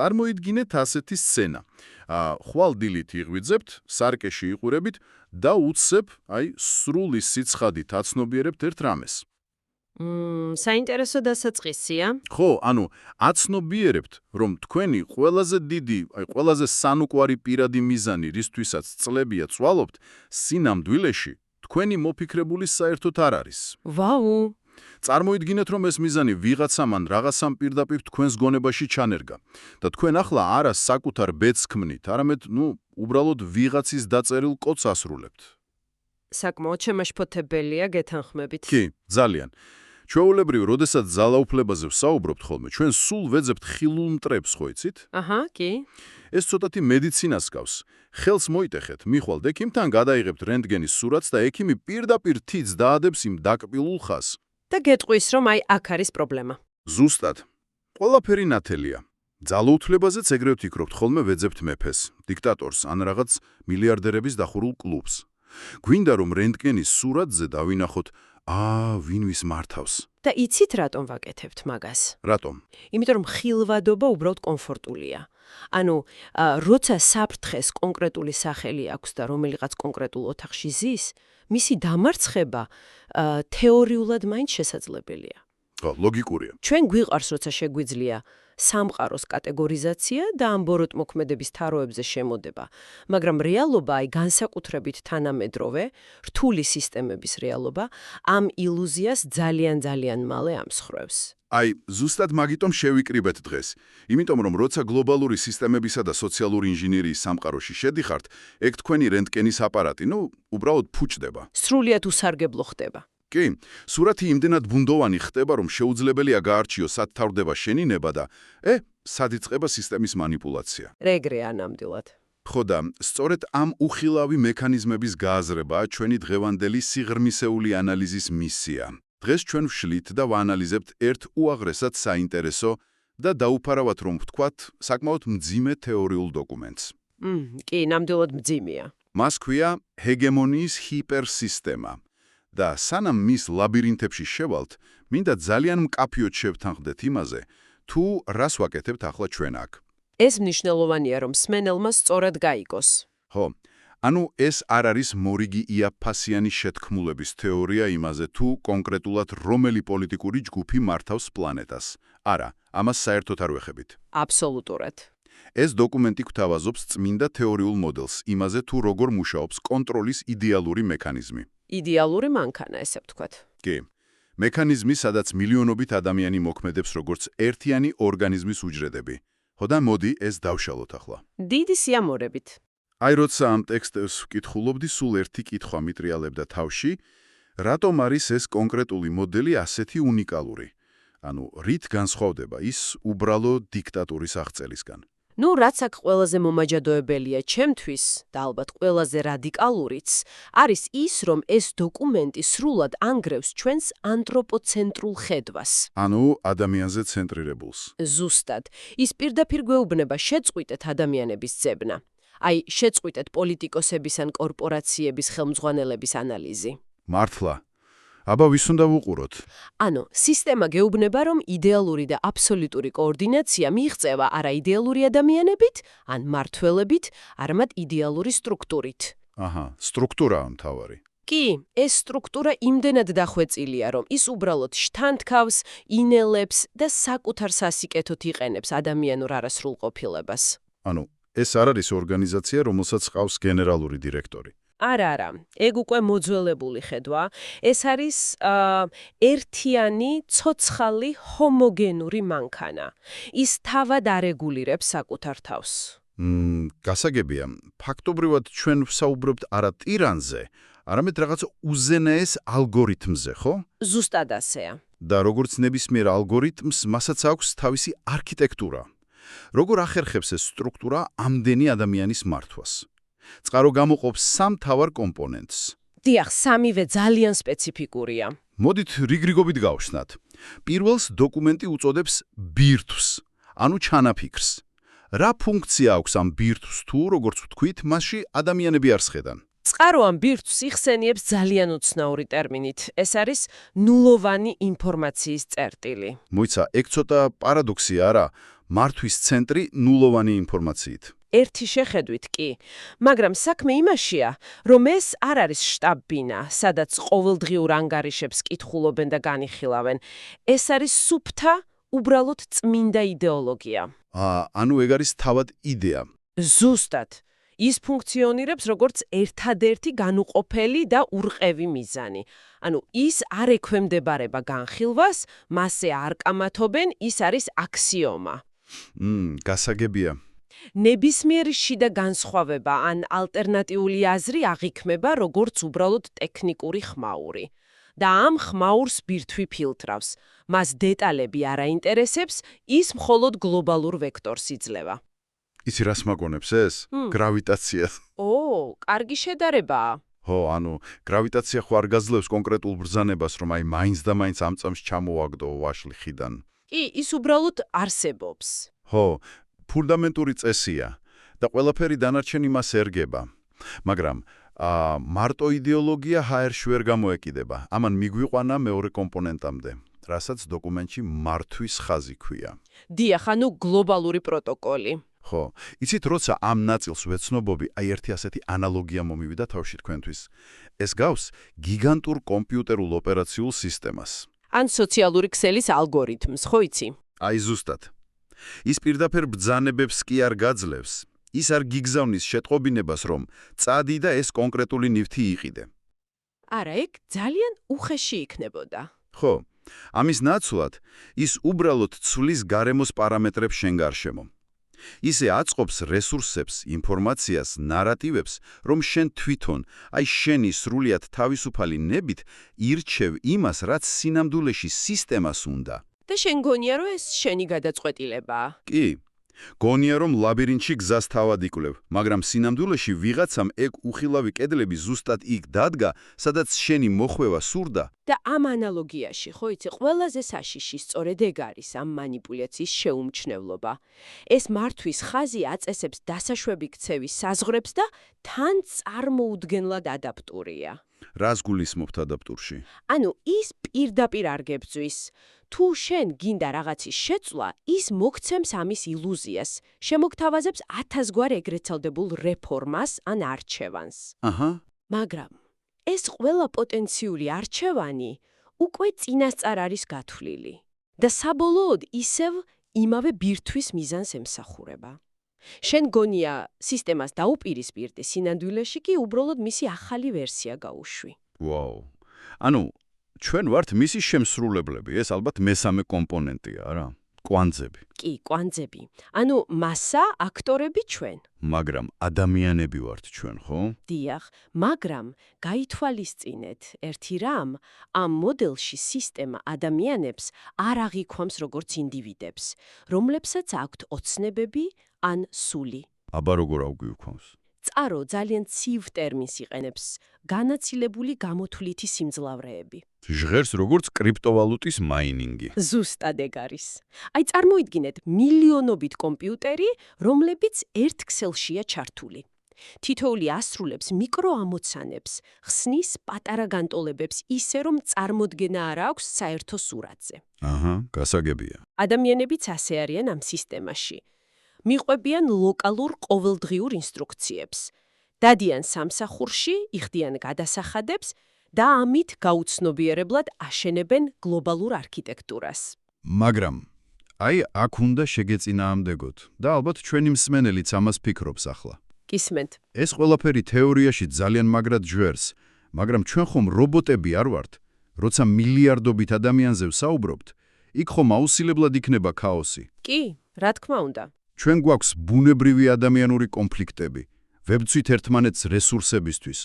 წარმოიდგინეთ ასეთი სცენა. ხვალ დილით იღვიძებთ, სარკეში იყურებით და უცებ, სრული სიცხადით აცნობიერებთ ერთ რამეს. საინტერესო დასაწყისია. ხო, აცნობიერებთ, რომ თქვენი ყველაზე დიდი, ყველაზე სანუკვარი პირადი მიზანი, რისთვისაც წლებია წვალობთ, სინამდვილეში თქვენი მოფიქრებული საერთოდ არ არის. ვაუ! წარმოიდგინეთ, რომ ეს მიზანი ვიღაცამ ან რაღაცამ პირდაპირ თქვენს გონებაში ჩანერგა და თქვენ ახლა არა საკუთარ ბედს ქმნით, არამედ, უბრალოდ ვიღაცის დაწერილ კოდს ასრულებთ. საკმაოდ შემაშფოთებელია, გეთანხმებით. კი, ძალიან. ჩვეულებრივ, როდესაც ძალაუფლებაზე ვსაუბრობთ ხოლმე, ჩვენ სულ ვეძებთ ხილულ მტრებს, ხო იცით? კი. ეს ცოტათი მედიცინას გავს. ხელს მოიტეხეთ, მიხვალთ ექიმთან, გადაიღებთ რენტგენის სურათს და ექიმი პირდაპირ თითს დაადებს იმ დაკბილულ ხაზს. და გეტყვის, რომ აქ არის პრობლემა. ზუსტად. ყველაფერი ნათელია. ძალაუფლებაზეც ეგრევე ვფიქრობთ ხოლმე ვეძებთ მეფეს, დიქტატორს ან რაღაც მილიარდერების დახურულ კლუბს. გვინდა რომ რენტგენის სურათზე დავინახოთ, ვინ ვის მართავს. და იცით რატომ ვაკეთებთ მაგას? რატომ? იმიტომ რომ ხილვადობა უბრალოდ კომფორტულია. როცა საფრთხეს კონკრეტული სახელი აქვს და რომელიღაც კონკრეტულ ოთახში ზის, მისი დამარცხება თეორიულად მაინც შესაძლებელია. ლოგიკურია. ჩვენ გვიყვარს, როცა შეგვიძლია სამყაროს კატეგორიზაცია და ამ ბოროტმოქმედების თაროებზე შემოდება, მაგრამ რეალობა, განსაკუთრებით თანამედროვე, რთული სისტემების რეალობა, ამ ილუზიას ძალიან მალე ამსხრევს. ზუსტად მაგიტომ შევიკრიბეთ დღეს. იმიტომ რომ როცა გლობალური სისტემებისა და სოციალური ინჟინერიის სამყაროში შედიხართ, ეგ თქვენი რენტგენის აპარატი, უბრალოდ ფუჭდება. სრულიად უსარგებლო ხდება. კი, სურათი იმდენად ბუნდოვანი ხდება, რომ შეუძლებელია გაარჩიო სად თავდება შენინება და სად იწყება სისტემის манипуляცია. რეგრეა ნამდვილად. ხო და სწორედ ამ უხილავი მექანიზმების გააზრებაა ჩვენი დღევანდელი სიღრმისეული ანალიზის მისია. დღეს ჩვენ ვშლით და ვაანალიზებთ ერთ უაღრესად საინტერესო და დაუფარავად რომ ვთქვათ, საკმაოდ მძიმე თეორიულ დოკუმენტს. კი, ნამდვილად მძიმეა. მას ქვია ჰეგემონიის ჰიპერსისტემა. და სანამ მის ლაბირინთებში შევალთ, მინდა ძალიან მკაფიოდ შევთანხმდეთ იმაზე, თუ რას ვაკეთებთ ახლა ჩვენ აქ. ეს მნიშვნელოვანია, რომ სმენელმა სწორად გაიგოს. ხო, ეს არ არის მორიგი იაფფასიანი შეთქმულების თეორია იმაზე, თუ კონკრეტულად რომელი პოლიტიკური ჯგუფი მართავს პლანეტას. არა, ამას საერთოდ არ ვეხებით. აბსოლუტურად. ეს დოკუმენტი გვთავაზობს წმინდა თეორიულ მოდელს იმაზე, თუ როგორ მუშაობს კონტროლის იდეალური მექანიზმი. იდეალური მანქანა, ესე ვთქვათ. კი. მექანიზმი, სადაც მილიონობით ადამიანი მოქმედებს როგორც ერთიანი ორგანიზმის უჯრედები. ხო და მოდი ეს დავშალოთ ახლა. დიდი სიამორებით. როცა ამ ტექსტს ვკითხულობდი, სულ ერთი კითხვა მიტრიალებდა თავში, რატომ არის ეს კონკრეტული მოდელი ასეთი უნიკალური? რით განსხვავდება ის უბრალო დიქტატურის აღწერისგან? რაც აქ ყველაზე მომაჯადოებელია ჩემთვის და ალბათ ყველაზე რადიკალურიც, არის ის, რომ ეს დოკუმენტი სრულად ანგრევს ჩვენს ანთროპოცენტრულ ხედვას. ადამიანზე ცენტრირებულს. ზუსტად. ის პირდაპირ გვეუბნება შეწყვიტეთ ადამიანების ძებნა. შეწყვიტეთ პოლიტიკოსების ან კორპორაციების ხელმძღვანელების ანალიზი. მართლა. აბა ვის უნდა ვუყუროთ? სისტემა გეუბნება, რომ იდეალური და აბსოლუტური კოორდინაცია მიიღწევა არა იდეალური ადამიანებით, ან მართველებით, არამედ იდეალური სტრუქტურით. სტრუქტურაა მთავარი. კი, ეს სტრუქტურა იმდენად დახვეწილია, რომ ის უბრალოდ შთანთქავს, ინელებს და საკუთარ სასიკეთოდ იყენებს ადამიანურ არასრულყოფილებას. ეს არ არის ორგანიზაცია, რომელსაც ყავს გენერალური დირექტორი. არა, ეგ უკვე მოძველებული ხედვა. ეს არის ერთიანი, ცოცხალი, ჰომოგენური მანქანა. ის თავად არეგულირებს საკუთარ თავს. გასაგებია, ფაქტობრივად ჩვენ ვსაუბრობთ არა ტირანზე, არამედ რაღაც უზენაეს ალგორითმზე, ხო? ზუსტად ასეა. და როგორც ნებისმიერ ალგორითმს, მასაც აქვს თავისი არქიტექტურა. როგორ ახერხებს ეს სტრუქტურა ამდენი ადამიანის მართვას? წყარო გამოყოფს სამ მთავარ კომპონენტს. დიახ, სამივე ძალიან სპეციფიკურია. მოდით რიგრიგობით გავხსნათ. პირველს დოკუმენტი უწოდებს ბირთვს, ჩანაფიქრს. რა ფუნქცია აქვს ამ ბირთვს თუ, როგორც ვთქვით, მასში ადამიანები არ სხედან? წყარო ამ ბირთვს იხსენიებს ძალიან უცნაური ტერმინით. ეს არის ნულოვანი ინფორმაციის წერტილი. მოიცა, ეგ ცოტა პარადოქსია არა, მართვის ცენტრი ნულოვანი ინფორმაციით. ერთი შეხედვით კი, მაგრამ საქმე იმაშია, რომ ეს არ არის შტაბ-ბინა, სადაც ყოველდღიურ ანგარიშებს კითხულობენ და განიხილავენ. ეს არის სუფთა, უბრალოდ წმინდა იდეოლოგია. ანუ ეგ არის თავად იდეა. ზუსტად. ის ფუნქციონირებს როგორც ერთადერთი განუყოფელი და ურყევი მიზანი. ანუ ის არ ექვემდებარება განხილვას, მასზე არ კამათობენ, ის არის აქსიომა. გასაგებია. ნებისმიერი შიდა განსხვავება ან ალტერნატიული აზრი აღიქმება როგორც უბრალოდ ტექნიკური ხმაური. და ამ ხმაურს ბირთვი ფილტრავს. მას დეტალები არ აინტერესებს, ის მხოლოდ გლობალურ ვექტორს იძლევა. იცი რას მაგონებს ეს? გრავიტაცია. კარგი შედარებაა. ანუ გრავიტაცია ხო არ გაძლევს კონკრეტულ ბრძანებას, რომ აი მაინც და მაინც ამ წამს ჩამოვაგდო ვაშლი ხიდან. კი, ის უბრალოდ არსებობს. ფუნდამენტური წესია და ყველაფერი დანარჩენი მას ერგება. მაგრამ მარტო იდეოლოგია ჰაერში ვერ გამოეკიდება. ამან მიგვიყვანა მეორე კომპონენტამდე, რასაც დოკუმენტში მართვის ხაზი ქვია. დიახ, ანუ გლობალური პროტოკოლი. იცით, როცა ამ ნაწილს ვეცნობობი, ერთი ასეთი ანალოგია მომივიდა თავში თქვენთვის. ეს გავს გიგანტურ კომპიუტერულ ოპერაციულ სისტემას. ან სოციალური ქსელის ალგორითმს, ხო იცი? აი ზუსტად. ის პირდაპირ ბრძანებებს კი არ გაძლევს. ის არ გიგზავნის შეტყობინებას, რომ წადი და ეს კონკრეტული ნივთი იყიდე. არა, ეგ ძალიან უხეში იქნებოდა. ამის ნაცვლად, ის უბრალოდ ცვლის გარემოს პარამეტრებს შენ გარშემო. ისე აწყობს რესურსებს, ინფორმაციას, ნარატივებს, რომ შენ თვითონ, შენი სრულიად თავისუფალი ნებით ირჩევ იმას, რაც სინამდვილეში სისტემას უნდა. და შენ გონია, რომ ეს შენი გადაწყვეტილებაა? კი. გონია, რომ ლაბირინთში გზას თავად იკვლევ, მაგრამ სინამდვილეში ვიღაცამ ეგ უხილავი კედლები ზუსტად იქ დადგა, სადაც შენი მოხვევა სურდა. და ამ ანალოგიაში, ხო იცი, ყველაზე საშიში სწორედ ეგ არის ამ მანიპულაციის შეუმჩნევლობა. ეს მართვის ხაზი აწესებს დასაშვები ქცევის საზღვრებს და თან წარმოუდგენლად ადაპტურია. რას გულისხმობთ ადაპტურში? ანუ ის პირდაპირ არ გებძვის. თუ შენ გინდა რაღაცის შეცვლა, ის მოგცემს ამის ილუზიას, შემოგთავაზებს 1000 ეგრეთ წოდებულ რეფორმას ან არჩევანს. მაგრამ ეს ყველა პოტენციური არჩევანი უკვე წინასწარ არის გათვლილი და საბოლოოდ ისევ იმავე ბირთვის მიზანს ემსახურება. შენ გონია სისტემას დაუპირისპირდი, სინამდვილეში კი უბრალოდ მისი ახალი ვერსია გაუშვი. ანუ ჩვენ ვართ მისი შემსრულებლები, ეს ალბათ მესამე კომპონენტია, რა? კვანძები. კი, კვანძები. ანუ მასა, აქტორები ჩვენ. მაგრამ ადამიანები ვართ ჩვენ, ხო? დიახ, მაგრამ გაითვალისწინეთ ერთი რამ, ამ მოდელში სისტემა ადამიანებს არ აღიქვამს როგორც ინდივიდებს, რომლებსაც აქვთ ოცნებები ან სული. აბა როგორ აღვიქვამს? წყარო ძალიან ცივ ტერმინს იყენებს, განაცილებული გამოთვლითი სიმძლავრეები. ჟღერს როგორც კრიპტოვალუტის მაინინგი. ზუსტად ეგ არის. წარმოიდგინეთ მილიონობით კომპიუტერი, რომლებიც ერთ ქსელშია ჩართული. თითოეული ასრულებს მიკროამოცანებს, ხსნის პატარა განტოლებებს ისე, რომ წარმოდგენა არ აქვს საერთო სურათზე. გასაგებია. ადამიანებიც ასე არიან ამ სისტემაში. მიყვებიან ლოკალურ ყოველდღიურ ინსტრუქციებს. დადიან სამსახურში, იხდიან გადასახადებს და ამით გაუცნობიერებლად აშენებენ გლობალურ არქიტექტურას. მაგრამ აქ უნდა შეგეწინააღმდეგოთ და ალბათ ჩვენი მსმენელიც ამას ფიქრობს ახლა. გისმენთ. ეს ყველაფერი თეორიაში ძალიან მაგრად ჟღერს, მაგრამ ჩვენ ხომ რობოტები არ ვართ? როცა მილიარდობით ადამიანზე ვსაუბრობთ, იქ ხომ აუცილებლად იქნება ქაოსი. კი, რა თქმა უნდა. ჩვენ გვაქვს ბუნებრივი ადამიანური კონფლიქტები, ვებძვით ერთმანეთს რესურსებისთვის.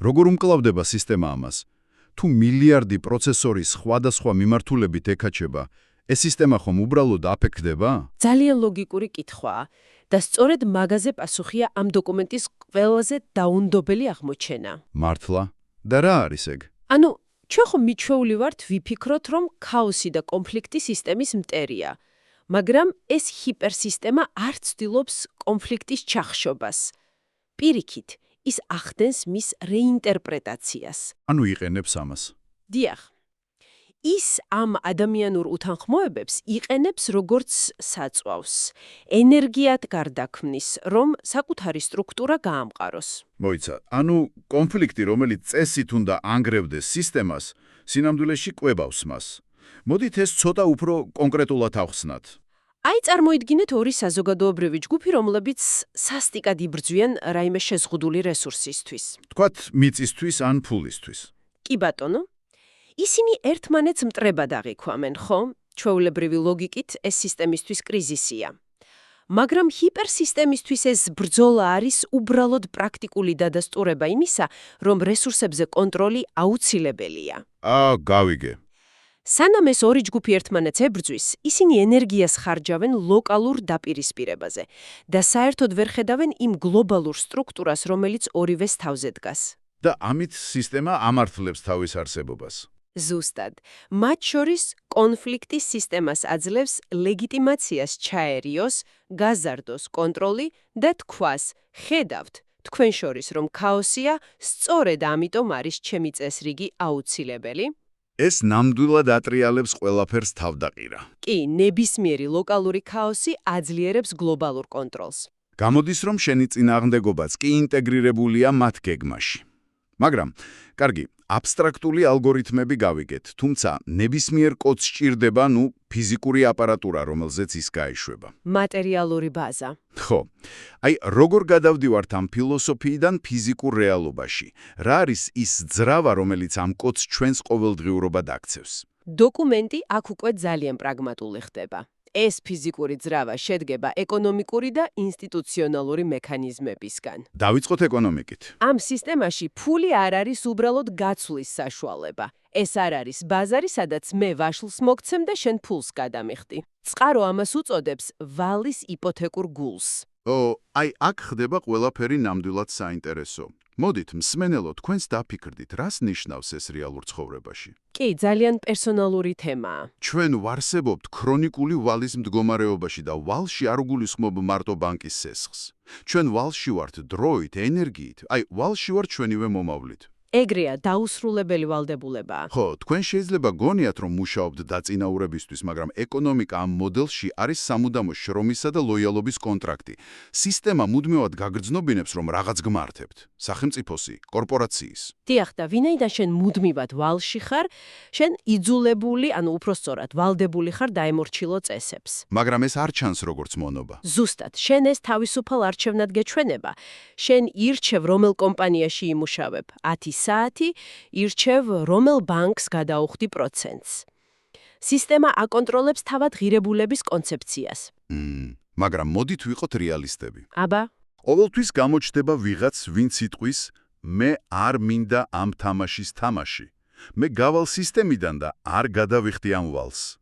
როგორ უმკლავდება სისტემა ამას? თუ მილიარდი პროცესორი სხვადასხვა მიმართულებით ეკაჩება, ეს სისტემა ხომ უბრალოდ აფეთქდება? ძალიან ლოგიკური კითხვაა და სწორედ მაგაზე პასუხია ამ დოკუმენტის ყველაზე დაუნდობელი აღმოჩენა. მართლა? და რა არის ეგ? ანუ ჩვენ ხომ მიჩვეული ვართ ვიფიქროთ, რომ ქაოსი და კონფლიქტი სისტემის მტერია. მაგრამ ეს ჰიპერსისტემა არ ცდილობს კონფლიქტის ჩახშობას. პირიქით, ის ახდენს მის რეინტერპრეტაციას. ანუ იყენებს ამას. დიახ. ის ამ ადამიანურ უთანხმოებებს იყენებს როგორც საწვავს. ენერგიად გარდაქმნის, რომ საკუთარი სტრუქტურა გაამყაროს. მოიცა, ანუ კონფლიქტი, რომელიც წესით უნდა ანგრევდეს სისტემას, სინამდვილეში კვებავს მას. მოდით ეს ცოტა უფრო კონკრეტულად ავხსნათ. აი წარმოიდგინეთ ორი საზოგადოებრივი ჯგუფი, რომლებიც სასტიკად იბრძვიან რაიმე შეზღუდული რესურსისთვის. თქვათ, მიწისთვის ან ფულისთვის. კი ბატონო, ისინი ერთმანეთს მტრებად აღიქვამენ, ხო? ჩვეულებრივი ლოგიკით ეს სისტემისთვის კრიზისია. მაგრამ ჰიპერსისტემისთვის ეს ბრძოლა არის უბრალოდ პრაქტიკული დადასტურება იმისა, რომ რესურსებზე კონტროლი აუცილებელია. გავიგე. სანამ ეს ორი ჯგუფი ერთმანეთს ებრძვის, ისინი ენერგიას ხარჯავენ ლოკალურ დაპირისპირებაზე და საერთოდ ვერ ხედავენ იმ გლობალურ სტრუქტურას, რომელიც ორივეს თავზე დგას. და ამით სისტემა ამართლებს თავის არსებობას. ზუსტად, მათ შორის კონფლიქტის სისტემას აძლევს ლეგიტიმაციას ჩაერიოს, გაზარდოს კონტროლი და თქვას, ხედავთ, თქვენ შორის რომ ქაოსია, სწორედ ამიტომ არის ჩემი წესრიგი აუცილებელი. ეს ნამდვილად ატრიალებს ყველაფერს თავდაყირა. კი, ნებისმიერი ლოკალური ქაოსი აძლიერებს გლობალურ კონტროლს. გამოდის, რომ შენი წინააღმდეგობაც კი ინტეგრირებულია მათ გეგმაში. მაგრამ, კარგი, აბსტრაქტული ალგორითმები გავიგეთ, თუმცა ნებისმიერ კოდს სჭირდება, ფიზიკური აპარატურა, რომელზეც ის გაეშვება. მატერიალური ბაზა. ხო. აი, როგორ გადავდივართ ამ ფილოსოფიიდან ფიზიკურ რეალობაში? რა არის ის ძრავა, რომელიც ამ კოდს ჩვენს ყოველდღიურობად აქცევს? დოკუმენტი აქ უკვე ძალიან პრაგმატული ხდება. ეს ფიზიკური ძრავა შედგება ეკონომიკური და ინსტიტუციონალური მექანიზმებისგან. დავიწყოთ ეკონომიკით. ამ სისტემაში ფული არ არის უბრალოდ გაცვლის საშუალება. ეს არ არის ბაზარი, სადაც მე ვაშლს მოგცემ და შენ ფულს გადამიხდი. წყარო ამას უწოდებს ვალის იპოთეკურ გულს. აი, აქ ხდება ყველაფერი ნამდვილად საინტერესო. მოდით, მსმენელო, თქვენს დაფიქრდით, რას ნიშნავს ეს რეალურ ცხოვრებაში? კი, ძალიან პერსონალური თემაა. ჩვენ ვარსებობთ ქრონიკული ვალის მდგომარეობაში და ვალში არ გულისხმობ მარტო ბანკის სესხს. ჩვენ ვალში ვართ დროით, ენერგიით, აი, ვალში ვართ ჩვენივე მომავლით. ეგრეა, დაუსრულებელი ვალდებულებაა. ხო, თქვენ შეიძლება გონიათ, რომ მუშაობთ დაწინაურებისთვის, მაგრამ ეკონომიკა ამ მოდელში არის სამუდამო შრომისა და ლოიალობის კონტრაქტი. სისტემა მუდმივად გაგრძნობინებს, რომ რაღაც გმართებთ. სახელმწიფოსი, კორპორაციის. დიახ, და ვინაიდან შენ მუდმივად ვალში ხარ, შენ იძულებული, ანუ უпростоრად ვალდებული ხარ დაემორჩილო წესებს. მაგრამ ეს არ ჩანს როგორც მონობა. ზუსტად, შენ ეს თავისუფალ არჩევნად გეჩვენება. შენ ირჩევ, რომელ კომპანიაში იმუშავებ. 10 საათი, ირჩევ, რომელ ბანკს გადაუხდი პროცენტს. სისტემა აკონტროლებს თავად ღირებულების კონცეფციას. მაგრამ მოდით ვიყოთ რეალისტები. აბა, ყოველთვის გამოჩნდება ვიღაც, ვინც იტყვის, მე არ მინდა ამ თამაშის თამაში. მე გავალ სისტემიდან და არ გადავიხდი ამ ვალს.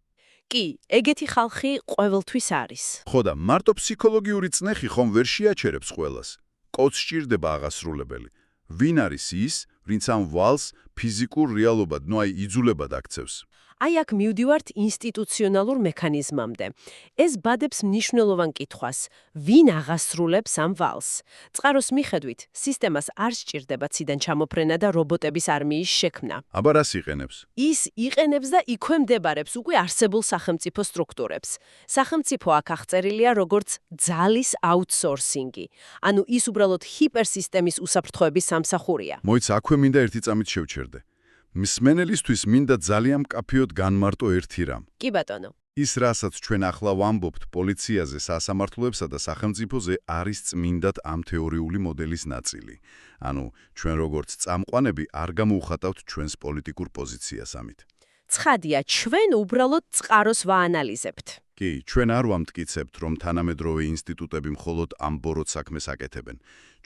კი, ეგეთი ხალხი ყოველთვის არის. ხო და მარტო ფსიქოლოგიური წნეხი ხომ ვერ შეაჩერებს ყველას. კოდს სჭირდება აღასრულებელი. ვინ არის ის, ვინც ამ ვალს ფიზიკურ რეალობად, იძულებად აქცევს? აი აქ მივდივართ ინსტიტუციონალურ მექანიზმამდე. ეს ბადებს მნიშვნელოვან კითხვას, ვინ აღასრულებს ამ ვალს? წყაროს მიხედვით, სისტემას არ სჭირდება ციდან ჩამოფრენა და რობოტების არმიის შექმნა. აბა რას იყენებს? ის იყენებს და იქვემდებარებს უკვე არსებულ სახელმწიფო სტრუქტურებს. სახელმწიფო აქ აღწერილია როგორც ძალის აუთსორსინგი. ანუ ის უბრალოდ ჰიპერსისტემის უსაფრთხოების სამსახურია. მოიცა, აქვე მინდა ერთი წამით შევჩერდე. მსმენელისთვის მინდა ძალიან მკაფიოდ განმარტო ერთი რამ. კი ბატონო. ის, რასაც ჩვენ ახლა ვამბობთ პოლიციაზე, სასამართლოებსა და სახელმწიფოზე, არის წმინდად ამ თეორიული მოდელის ნაწილი. ანუ, ჩვენ როგორც წამყვანები არ გამოუხატავთ ჩვენს პოლიტიკურ პოზიციას ამით. ცხადია, ჩვენ უბრალოდ წყაროს ვაანალიზებთ. კი, ჩვენ არ ვამტკიცებთ, რომ თანამედროვე ინსტიტუტები მხოლოდ ამ ბოროტ საქმეს აკეთებენ.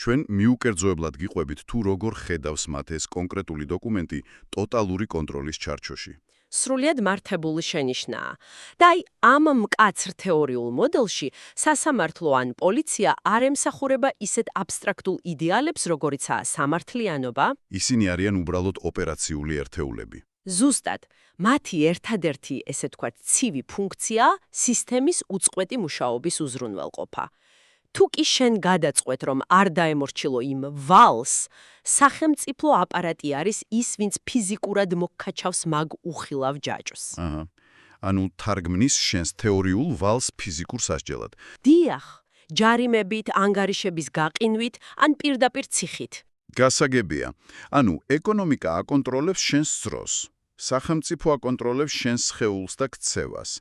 ჩვენ მიუკერძოებლად გიყვებით თუ როგორ ხედავს მათ ეს კონკრეტული დოკუმენტი ტოტალური კონტროლის ჩარჩოში. სრულიად მართებული შენიშვნაა. და აი ამ მკაცრ თეორიულ მოდელში სასამართლო ან პოლიცია არ ემსახურება ისეთ აბსტრაქტულ იდეალებს, როგორიცაა სამართლიანობა. ისინი არიან უბრალოდ ოპერაციული ერთეულები. ზუსტად, მათი ერთადერთი, ესე თქვათ, ცივი ფუნქცია სისტემის უწყვეტი მუშაობის უზრუნველყოფა. თუ კი შენ გადაწყვეტ, რომ არ დაემორჩილო იმ ვალს, სახელმწიფო აპარატი არის ის, ვინც ფიზიკურად მოგქაჩავს მაგ უხილავ ჯაჭვს. აჰა. ანუ თარგმნის შენს თეორიულ ვალს ფიზიკურ სასჯელად. დიახ, ჯარიმებით, ანგარიშების გაყინვით, ან პირდაპირ ციხით. გასაგებია. ანუ ეკონომიკა აკონტროლებს შენს ძროს. სახელმწიფო აკონტროლებს შენს სხეულს და ქცევას.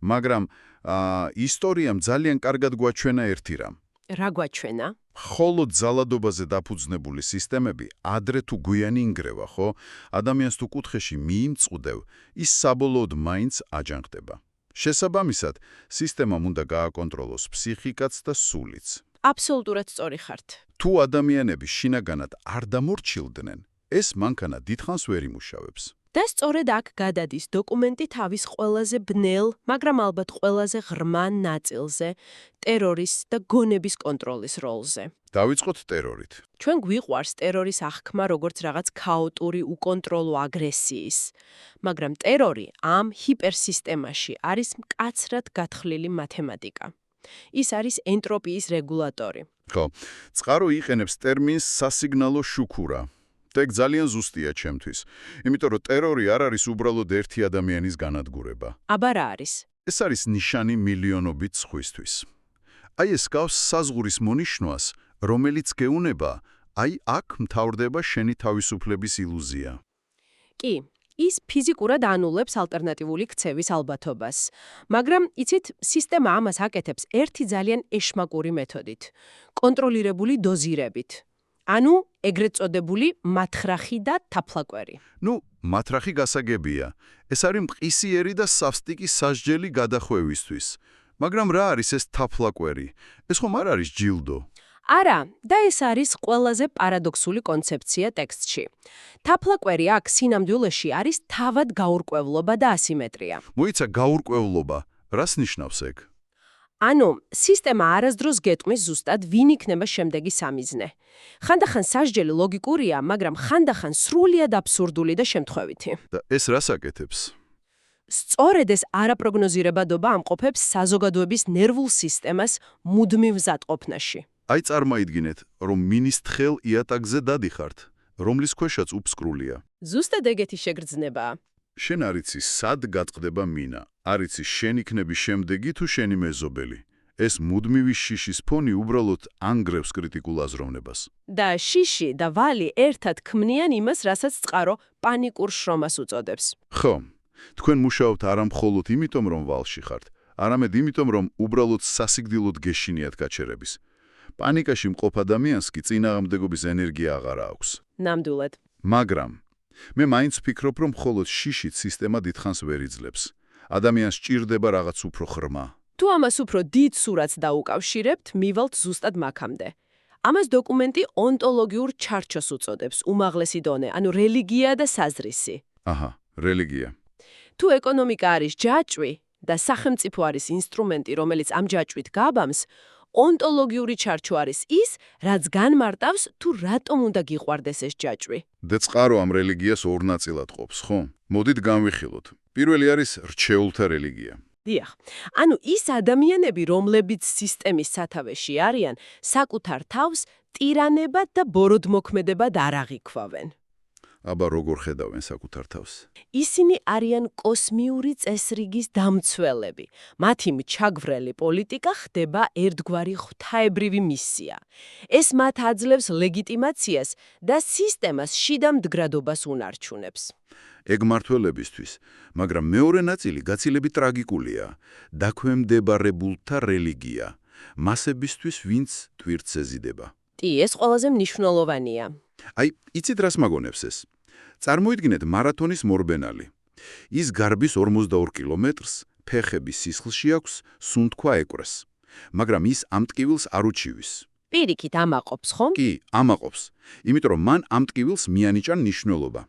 მაგრამ ისტორიამ ძალიან კარგად გვაჩვენა ერთი რამ. რა გვაჩვენა? ხოლო ძალადობაზე დაფუძნებული სისტემები ადრე თუ გვიანი ინგრევა, ხო? ადამიანს თუ კუთხეში მიიმწუდევ, ის საბოლოოდ მაინც აჯანყდება. შესაბამისად, სისტემამ უნდა გააკონტროლოს ფსიქიკაც და სულიც. აბსოლუტურად სწორი ხართ. თუ ადამიანები შინაგანად არ დამორჩილდნენ, ეს მანქანა დიდხანს ვერ იმუშავებს. და სწორედ აქ გადადის დოკუმენტი თავის ყველაზე ბნელ, მაგრამ ალბათ ყველაზე ღრმა ნაწილზე, ტერორის და გონების კონტროლის როლზე. დავიწყოთ ტერორით. ჩვენ გვიყვარს ტერორის აღქმა როგორც რაღაც ქაოტური, უკონტროლო აგრესიის. მაგრამ ტერორი ამ ჰიპერსისტემაში არის მკაცრად გათხრილი მათემატიკა. ის არის ენტროპიის რეგულატორი. ხო, წყარო იყენებს ტერმინს სასიგნალო შუქურა. ეგ ძალიან ზუსტია ჩემთვის. იმიტომ რომ ტერორი არ არის უბრალოდ ერთი ადამიანის განადგურება. აბა რა არის? ეს არის ნიშანი მილიონობით სხვისთვის. აი ეს გავს საზღურის მონიშნვას, რომელიც გეუნება, აი აქ მთავრდება შენი თავისუფლების ილუზია. კი, ის ფიზიკურად ანულებს ალტერნატიული ქცევის ალბათობას. მაგრამ, იცით, სისტემა ამას აკეთებს ერთი ძალიან ეშმაკური მეთოდით. კონტროლირებული დოზირებით. ანუ, ეგრეთ წოდებული მათხრახი და თაფლაკვერი. მათრახი გასაგებია. ეს არის მყისიერი და საფსტიკი სასჯელი გადახვევისთვის. მაგრამ რა არის ეს თაფლაკვერი? ეს ხომ არ არის ჯილდო? არა, და ეს არის ყველაზე პარადოქსული კონცეფცია ტექსტში. თაფლაკვერი აქ სინამდვილეში არის თავად გაურკვევლობა და ასიმეტრია. მოიცა გაურკვევლობა. რას ნიშნავს ეგ? ანუ, სისტემა არასდროს გეტყვის ზუსტად, ვინ იქნება შემდეგი სამიზნე. ხანდახან სასჯელი ლოგიკურია, მაგრამ ხანდახან სრულიად აბსურდული და შემთხვევითი. და ეს რას აკეთებს? სწორედ ეს არაპროგნოზირებადობა ამყოფებს საზოგადოების ნერვულ სისტემას მუდმივ მზადყოფნაში. აი წარმოიდგინეთ, რომ მინის თხელ იატაკზე დადიხართ, რომლის ქვეშაც უფსკრულია. ზუსტად ეგეთი შეგრძნებაა. შენ არ იცი, სად გაწყდება მინა. არ იცი, შენ იქნები შემდეგი თუ შენი მეზობელი. ეს მუდმივი შიშის ფონი უბრალოდ ანგრევს კრიტიკულ აზროვნებას. და შიში და ვალი ერთად ქმნიან იმას, რასაც წყარო პანიკურ შრომას უწოდებს. ხო, თქვენ მუშაობთ არა მხოლოდ იმიტომ, რომ ვალში ხართ, არამედ იმიტომ, რომ უბრალოდ სასიკვდილოდ გეშინიათ გაჩერების. პანიკაში მყოფ ადამიანს კი წინააღმდეგობის ენერგია აღარ აქვს. ნამდვილად. მაგრამ მე მაინც ვფიქრობ, რომ მხოლოდ შიშით სისტემა დიდხანს ვერ იძლებს. ადამიანს სჭირდება რაღაც უფრო ღრმა. თუ ამას უფრო დიდ სურათს დაუკავშირებთ, მივალთ ზუსტად მაქამდე. ამას დოკუმენტი ონტოლოგიურ ჩარჩოს უწოდებს, უმაღლესი დონე, ანუ რელიგია და საზრისი. აჰა, რელიგია. თუ ეკონომიკა არის ჯაჭვი და სახელმწიფო არის ინსტრუმენტი, რომელიც ამ ჯაჭვით გაბამს, ონტოლოგიური ჩარჩო არის ის, რაც განმარტავს, თუ რატომ უნდა გიყვარდეს ეს ჯაჭვი. და წყარო ამ რელიგიას ორ ნაწილად ყოფს, ხო? მოდით განვიხილოთ. პირველი არის რჩეულთა რელიგია. დიახ. ანუ ის ადამიანები, რომლებიც სისტემის სათავეში არიან, საკუთარ თავს ტირანებად და ბოროტმოქმედებად არ აღიქვავენ. აბა როგორ ხედავენ საკუთარ თავს? ისინი არიან კოსმიური წესრიგის დამცველები. მათი მჩაგვრელი პოლიტიკა ხდება ერთგვარი ღვთაებრივი მისია. ეს მათ აძლევს ლეგიტიმაციას და სისტემას შიდა მდგრადობას უნარჩუნებს. ეგ მართველებისთვის, მაგრამ მეორე ნაწილი გაცილებით ტრაგიკულია. დაქვემდებარებულთა რელიგია. მასებისთვის, ვინც ტვირთს ეზიდება. ეს ყველაზე მნიშვნელოვანია. აი, იცით რას მაგონებს ეს? წარმოიდგინეთ მარათონის მორბენალი. ის გარბის 42 კილომეტრს, ფეხები სისხლში აქვს, სუნთქვა ეკვრეს. მაგრამ ის ამ ტკივილს არ უჩივის. პირიქით ამაყობს, ხომ? კი, ამაყობს. იმიტომ რომ მან ამ ტკივილს მიანიჭა მნიშვნელობა.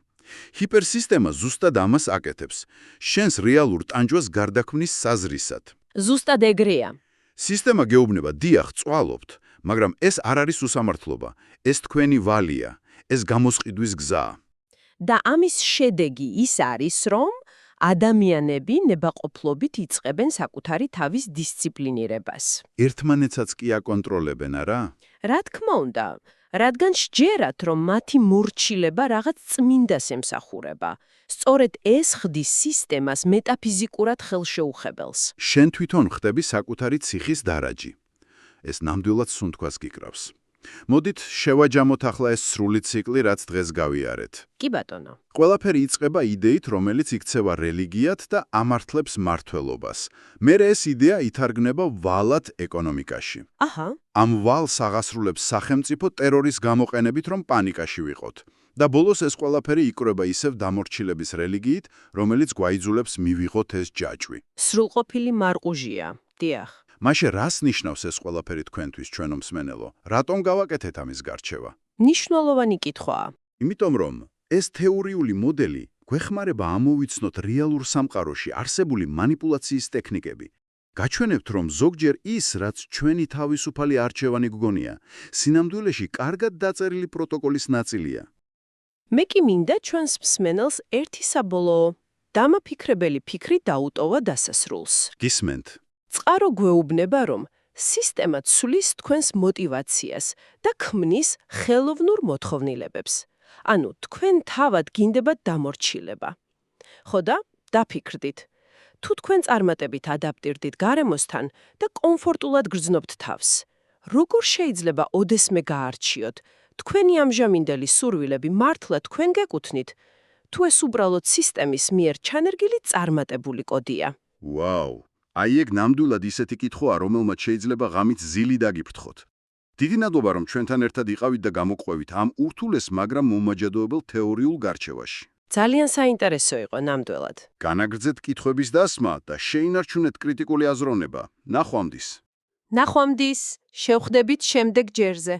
ჰიპერსისტემა ზუსტად ამას აკეთებს. შენს რეალურ ტანჯვას გარდაქმნის საზრისად. ზუსტად ეგრეა. სისტემა გეუბნება, დიახ, წვალობთ, მაგრამ ეს არ არის უსამართლობა. ეს თქვენი ვალია, ეს გამოსყიდვის გზაა. და ამის შედეგი ის არის, რომ ადამიანები ნებაყოფლობით იწყებენ საკუთარი თავის დისციპლინირებას. ერთმანეთსაც კი აკონტროლებენ, არა? რა თქმა უნდა, რადგან სჯერათ, რომ მათი მორჩილება რაღაც წმინდას ემსახურება. სწორედ ეს ხდის სისტემას მეტაფიზიკურად ხელშეუხებელს. შენ თვითონ ხდები საკუთარი ციხის დარაჯი. ეს ნამდვილად სუნთქვას გიკრავს. მოდით შევაჯამოთ ახლა ეს სრული ციკლი, რაც დღეს გავიარეთ. კი ბატონო. ყველაფერი იწყება იდეით, რომელიც იქცევა რელიგიად და ამართლებს მართლობას. მერე ეს იდეა ითარგმნება ვალად ეკონომიკაში. აჰა, ამ ვალს აღასრულებს სახელმწიფო ტერორის გამოყენებით, რომ პანიკაში ვიყოთ. და ბოლოს ეს ყველაფერი იკვრება ისევ დამორჩილების რელიგიით, რომელიც გვაიძულებს მივიღოთ ეს ჯაჭვი. სრულყოფილი მარყუჟია. დიახ. მაშინ რას ნიშნავს ეს ყველაფერი თქვენთვის, ჩვენო მსმენელო? რატომ გავაკეთეთ ამის გარჩევა? მნიშვნელოვანი კითხვაა. იმიტომ რომ ეს თეორიული მოდელი გვეხმარება ამოვიცნოთ რეალურ სამყაროში არსებული манипуляციის ტექნიკები. გაჩვენებთ, რომ ზოგჯერ ის, რაც ჩვენი თავისუფალი არჩევანი გგონია, სინამდვილეში კარგად დაწერილი პროტოკოლის ნაწილია. მე კი მინდა ჩვენს მსმენელს ერთი საბოლოო დამაფიქრებელი ფიქრი დაუტოვა დასასრულს. გისმენთ. წყარო გვეუბნება, რომ სისტემა ცვლის თქვენს мотивაციას და ქმნის ხელოვნურ მოთხოვნილებებს. ანუ თქვენ თავად გინდებათ დამორჩილება. ხო და დაფიქრდით. თუ თქვენ წარმატებით ადაპტირდით გარემოსთან და კომფორტულად გრძნობთ თავს, როგორ შეიძლება ოდესმე გაარჩიოთ? თქვენი ამჟამინდელი სურვილები მართლა თქვენ გეკუთვნით, თუ ეს უბრალოდ სისტემის მიერ ჩანერგილი წარმატებული კოდია? ვაუ! აი ეგ ნამდვილად ისეთი კითხვაა, რომელმაც შეიძლება ღამით ზილი დაგიფრთხოთ. დიდი ნადობა, რომ ჩვენთან ერთად იყავით და გამოყვევით ამ ურთულეს, მაგრამ მომაჯადოებელ თეორიულ გარჩევაში. ძალიან საინტერესო იყო ნამდვილად. განაგრძეთ კითხვების დასმა და შეინარჩუნეთ კრიტიკული აზროვნება. ნახვამდის! ნახვამდის, შევხვდებით შემდეგ ჯერზე.